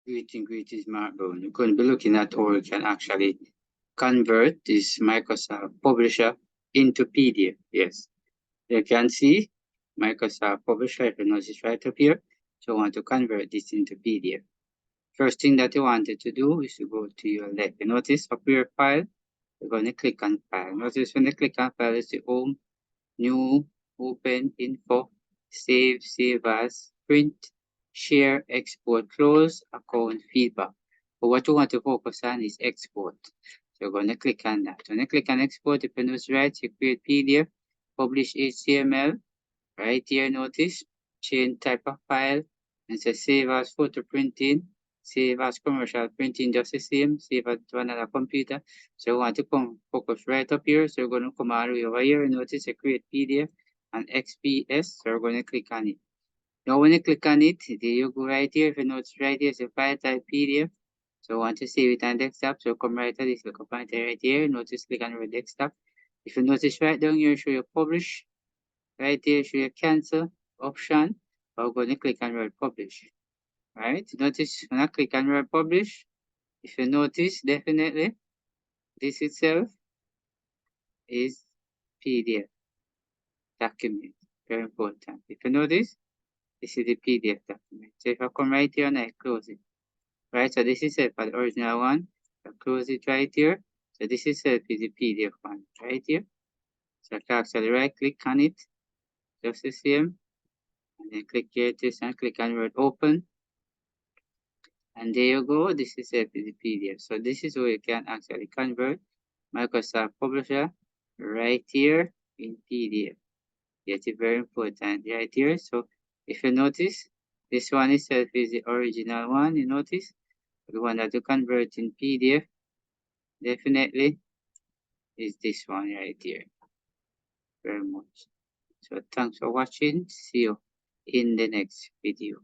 Greetings, Mark Brown. You're going to be looking at how you can actually convert this Microsoft Publisher into PDF. Yes, you can see Microsoft Publisher, if you notice right up here. So you want to convert this into PDF. First thing that you wanted to do is to go to your left. You notice up here, File. You're going to click on File. Notice when you click on File, it's the Home, New, Open, Info, Save, Save As, Print, Share, Export, Close, Account, Feedback. But what you want to focus on is Export. So you're going to click on that. When you click on Export, if you notice right, you create PDF, Publish HTML. Right here, notice, change type of file, and say Save as Photo Printing, Save as Commercial Printing, just the same, save it to another computer. So you want to come focus right up here. So you're going to come all the way over here and notice a Create PDF and XPS. So we're going to click on it. Now when you click on it, there you go right here. If you notice right here, it's a file type PDF. So I want to save it on desktop. So come right to this little pointer right here. Notice click on your desktop. If you notice right down here, show you publish. Right here, show you cancel option. We're going to click on word publish. Right? Notice when I click on word publish, if you notice, definitely this itself is PDF document. Very important. If you notice, this is the PDF document. So if I come right here and I close it. Right, so this is it for the original one. I close it right here. So this is it is the PDF one right here. So I can actually right click on it, just the same, and then click here this and click on word open. And there you go, this is it is the PDF. So this is where you can actually convert Microsoft Publisher right here in PDF. It's very important right here. So if you notice, this one itself is the original one, you notice? The one that you convert in PDF definitely is this one right here. Very much. So thanks for watching. See you in the next video.